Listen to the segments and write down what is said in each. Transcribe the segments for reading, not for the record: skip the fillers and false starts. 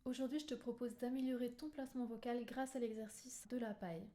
Aujourd'hui, je te propose d'améliorer ton placement vocal grâce à l'exercice de la paille.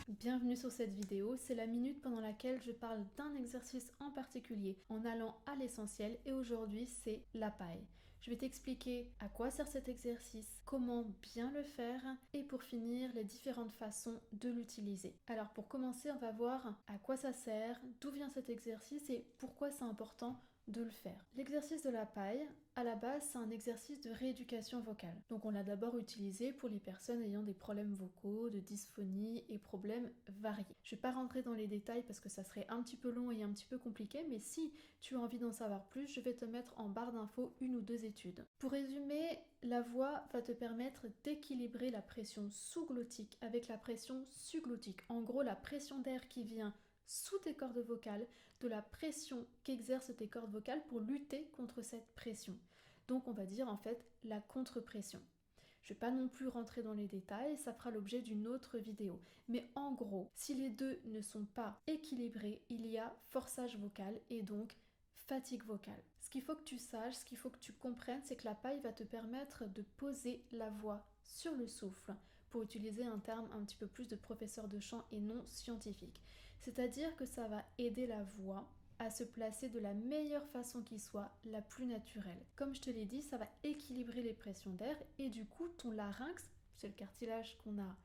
Bienvenue sur cette vidéo, c'est la minute pendant laquelle je parle d'un exercice en particulier en allant à l'essentiel et aujourd'hui c'est la paille. Je vais t'expliquer à quoi sert cet exercice, comment bien le faire et pour finir les différentes façons de l'utiliser. Alors pour commencer on va voir à quoi ça sert, d'où vient cet exercice et pourquoi c'est important de le faire. L'exercice de la paille, à la base, c'est un exercice de rééducation vocale. Donc on l'a d'abord utilisé pour les personnes ayant des problèmes vocaux, de dysphonie et problèmes variés. Je vais pas rentrer dans les détails parce que ça serait un petit peu long et un petit peu compliqué, mais si tu as envie d'en savoir plus, je vais te mettre en barre d'infos une ou deux études. Pour résumer, la voix va te permettre d'équilibrer la pression sous-glottique avec la pression sus-glottique. En gros, la pression d'air qui vient sous tes cordes vocales, de la pression qu'exercent tes cordes vocales pour lutter contre cette pression. Donc on va dire en fait la contre-pression. Je ne vais pas non plus rentrer dans les détails, ça fera l'objet d'une autre vidéo. Mais en gros, si les deux ne sont pas équilibrés, il y a forçage vocal et donc fatigue vocale. Ce qu'il faut que tu saches, ce qu'il faut que tu comprennes, c'est que la paille va te permettre de poser la voix sur le souffle, pour utiliser un terme un petit peu plus de professeur de chant et non scientifique. C'est-à-dire que ça va aider la voix à se placer de la meilleure façon qui soit, la plus naturelle. Comme je te l'ai dit, ça va équilibrer les pressions d'air et du coup ton larynx, c'est le cartilage qu'on a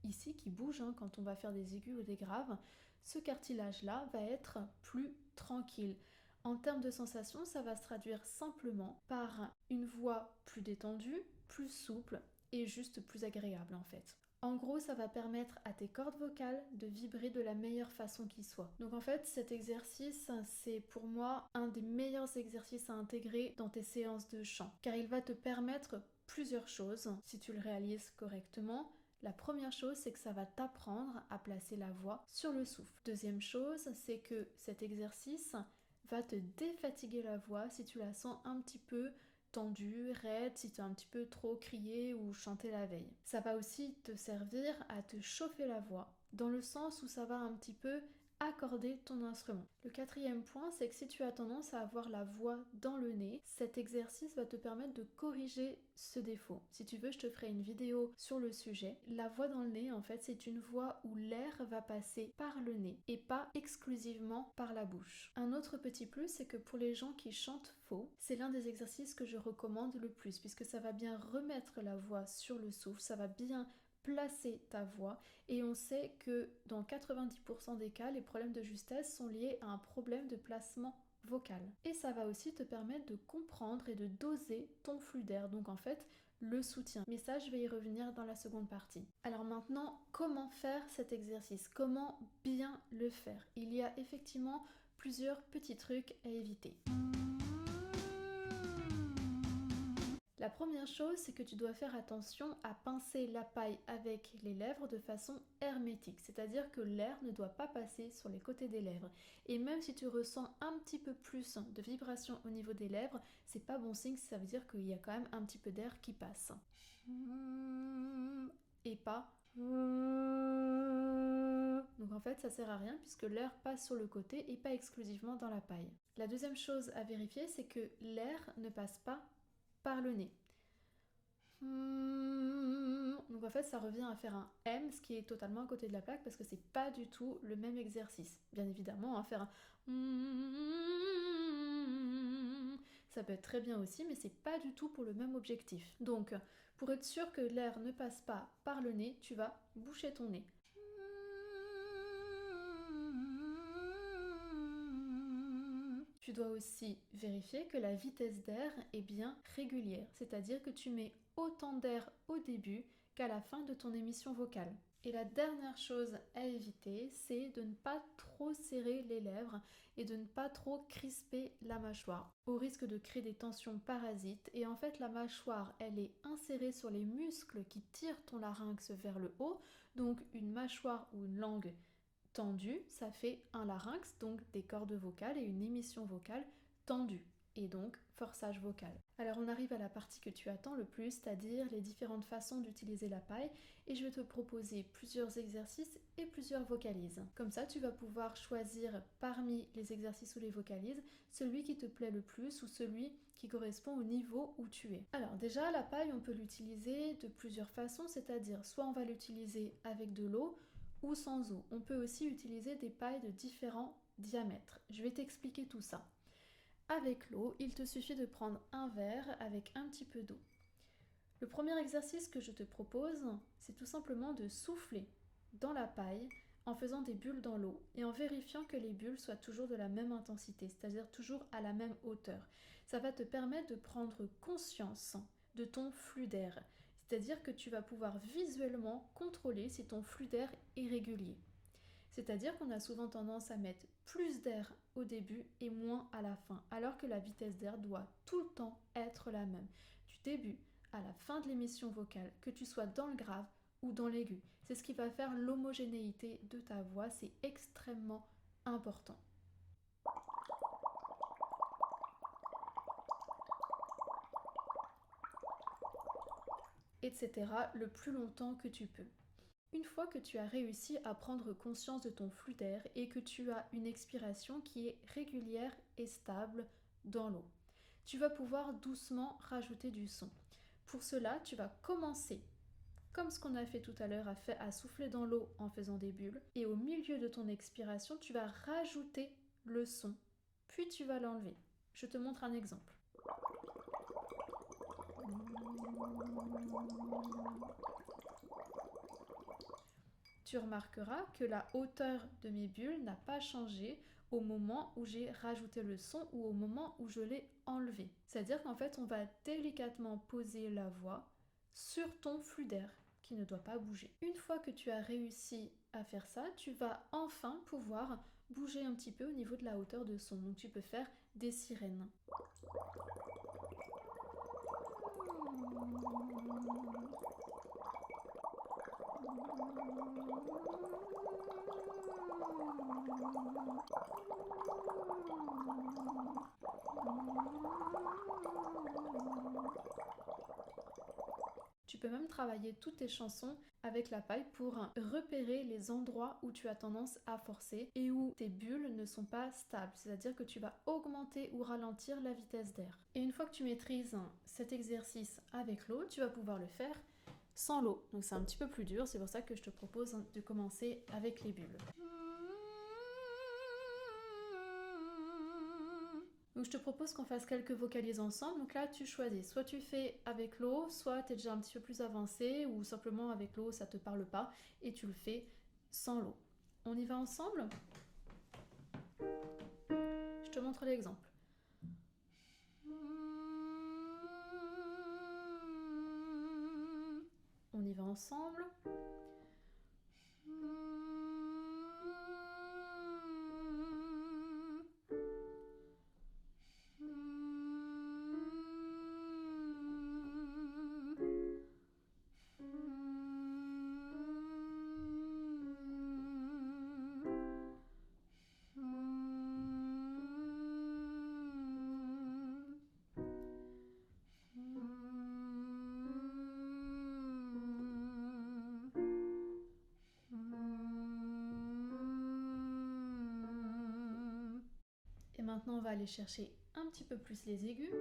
ici qui bouge quand on va faire des aigus ou des graves, ce cartilage-là va être plus tranquille. En termes de sensation, ça va se traduire simplement par une voix plus détendue, plus souple et juste plus agréable en fait. En gros, ça va permettre à tes cordes vocales de vibrer de la meilleure façon qui soit. Donc en fait, cet exercice, c'est pour moi un des meilleurs exercices à intégrer dans tes séances de chant, car il va te permettre plusieurs choses si tu le réalises correctement. La première chose, c'est que ça va t'apprendre à placer la voix sur le souffle. Deuxième chose, c'est que cet exercice va te défatiguer la voix si tu la sens un petit peu tendue, raide, si tu as un petit peu trop crié ou chanté la veille. Ça va aussi te servir à te chauffer la voix, dans le sens où ça va un petit peu accorder ton instrument. Le quatrième point, c'est que si tu as tendance à avoir la voix dans le nez, cet exercice va te permettre de corriger ce défaut. Si tu veux, je te ferai une vidéo sur le sujet. La voix dans le nez, en fait, c'est une voix où l'air va passer par le nez et pas exclusivement par la bouche. Un autre petit plus, c'est que pour les gens qui chantent faux, c'est l'un des exercices que je recommande le plus, puisque ça va bien remettre la voix sur le souffle, ça va bien placer ta voix et on sait que dans 90% des cas, les problèmes de justesse sont liés à un problème de placement vocal. Et ça va aussi te permettre de comprendre et de doser ton flux d'air, donc en fait le soutien. Mais ça, je vais y revenir dans la seconde partie. Alors maintenant, comment faire cet exercice? Comment bien le faire? Il y a effectivement plusieurs petits trucs à éviter. La première chose, c'est que tu dois faire attention à pincer la paille avec les lèvres de façon hermétique, c'est-à-dire que l'air ne doit pas passer sur les côtés des lèvres. Et même si tu ressens un petit peu plus de vibration au niveau des lèvres, c'est pas bon signe, ça veut dire qu'il y a quand même un petit peu d'air qui passe. Et pas... Donc en fait ça sert à rien puisque l'air passe sur le côté et pas exclusivement dans la paille. La deuxième chose à vérifier, c'est que l'air ne passe pas par le nez. Donc en fait ça revient à faire un M, ce qui est totalement à côté de la plaque parce que c'est pas du tout le même exercice. Bien évidemment, faire un ça peut être très bien aussi, mais c'est pas du tout pour le même objectif. Donc pour être sûr que l'air ne passe pas par le nez, tu vas boucher ton nez. Tu dois aussi vérifier que la vitesse d'air est bien régulière, c'est-à-dire que tu mets autant d'air au début qu'à la fin de ton émission vocale. Et la dernière chose à éviter, c'est de ne pas trop serrer les lèvres et de ne pas trop crisper la mâchoire, au risque de créer des tensions parasites. Et en fait, la mâchoire, elle est insérée sur les muscles qui tirent ton larynx vers le haut, donc une mâchoire ou une langue tendue, ça fait un larynx, donc des cordes vocales et une émission vocale tendue. et donc forçage vocal. Alors on arrive à la partie que tu attends le plus, c'est-à-dire les différentes façons d'utiliser la paille, et je vais te proposer plusieurs exercices et plusieurs vocalises. Comme ça, tu vas pouvoir choisir parmi les exercices ou les vocalises celui qui te plaît le plus ou celui qui correspond au niveau où tu es. Alors déjà, la paille, on peut l'utiliser de plusieurs façons, c'est-à-dire soit on va l'utiliser avec de l'eau ou sans eau. On peut aussi utiliser des pailles de différents diamètres. Je vais t'expliquer tout ça. Avec l'eau, il te suffit de prendre un verre avec un petit peu d'eau. Le premier exercice que je te propose, c'est tout simplement de souffler dans la paille en faisant des bulles dans l'eau et en vérifiant que les bulles soient toujours de la même intensité, c'est-à-dire toujours à la même hauteur. Ça va te permettre de prendre conscience de ton flux d'air, c'est-à-dire que tu vas pouvoir visuellement contrôler si ton flux d'air est régulier. C'est-à-dire qu'on a souvent tendance à mettre plus d'air au début et moins à la fin, alors que la vitesse d'air doit tout le temps être la même, du début à la fin de l'émission vocale, que tu sois dans le grave ou dans l'aigu. C'est ce qui va faire l'homogénéité de ta voix, c'est extrêmement important. Etc. le plus longtemps que tu peux. Une fois que tu as réussi à prendre conscience de ton flux d'air et que tu as une expiration qui est régulière et stable dans l'eau, tu vas pouvoir doucement rajouter du son. Pour cela, tu vas commencer, comme ce qu'on a fait tout à l'heure, à souffler dans l'eau en faisant des bulles, et au milieu de ton expiration, tu vas rajouter le son, puis tu vas l'enlever. Je te montre un exemple. Tu remarqueras que la hauteur de mes bulles n'a pas changé au moment où j'ai rajouté le son ou au moment où je l'ai enlevé. C'est-à-dire qu'en fait, on va délicatement poser la voix sur ton flux d'air qui ne doit pas bouger. Une fois que tu as réussi à faire ça, tu vas enfin pouvoir bouger un petit peu au niveau de la hauteur de son. Donc tu peux faire des sirènes. Tu peux même travailler toutes tes chansons avec la paille pour repérer les endroits où tu as tendance à forcer et où tes bulles ne sont pas stables, c'est-à-dire que tu vas augmenter ou ralentir la vitesse d'air. Et une fois que tu maîtrises cet exercice avec l'eau, tu vas pouvoir le faire sans l'eau. Donc c'est un petit peu plus dur, c'est pour ça que je te propose de commencer avec les bulles. Donc je te propose qu'on fasse quelques vocalises ensemble. Donc là tu choisis, soit tu fais avec l'eau, soit tu es déjà un petit peu plus avancé, ou simplement avec l'eau ça te parle pas et tu le fais sans l'eau. On y va ensemble? Je te montre l'exemple. On y va ensemble. Et maintenant, on va aller chercher un petit peu plus les aigus.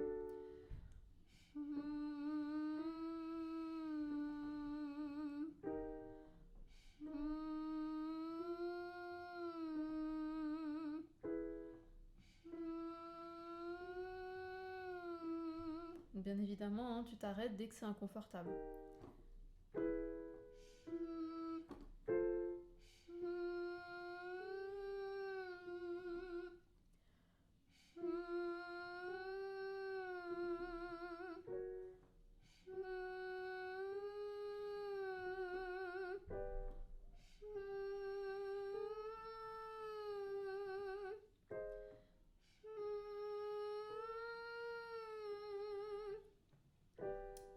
Bien évidemment, tu t'arrêtes dès que c'est inconfortable.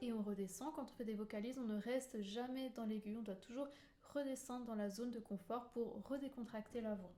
Et on redescend. Quand on fait des vocalises, on ne reste jamais dans l'aigu, on doit toujours redescendre dans la zone de confort pour redécontracter la voix.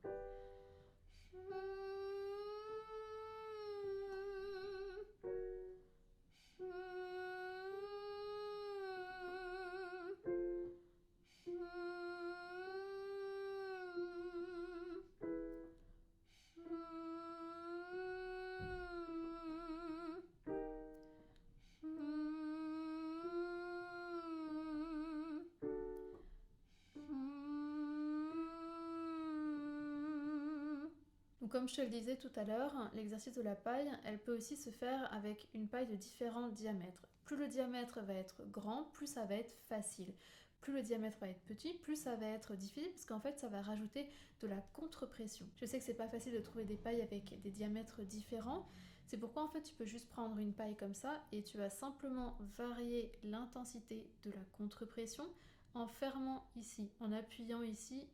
comme je te le disais tout à l'heure, l'exercice de la paille, elle peut aussi se faire avec une paille de différents diamètres. Plus le diamètre va être grand, plus ça va être facile. Plus le diamètre va être petit, plus ça va être difficile parce qu'en fait ça va rajouter de la contre-pression. Je sais que c'est pas facile de trouver des pailles avec des diamètres différents. C'est pourquoi en fait tu peux juste prendre une paille comme ça et tu vas simplement varier l'intensité de la contre-pression en fermant ici, en appuyant ici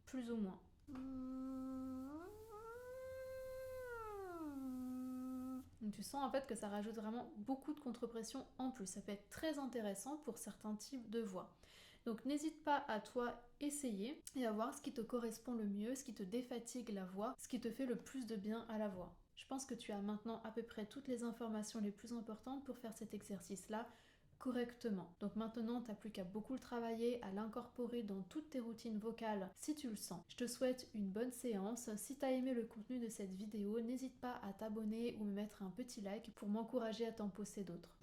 plus ou moins. Donc tu sens en fait que ça rajoute vraiment beaucoup de contre-pression en plus. Ça peut être très intéressant pour certains types de voix. Donc n'hésite pas à toi essayer et à voir ce qui te correspond le mieux, ce qui te défatigue la voix, ce qui te fait le plus de bien à la voix. Je pense que tu as maintenant à peu près toutes les informations les plus importantes pour faire cet exercice-là correctement. Donc maintenant, tu n'as plus qu'à beaucoup le travailler, à l'incorporer dans toutes tes routines vocales si tu le sens. Je te souhaite une bonne séance. Si tu as aimé le contenu de cette vidéo, n'hésite pas à t'abonner ou me mettre un petit like pour m'encourager à t'en poster d'autres.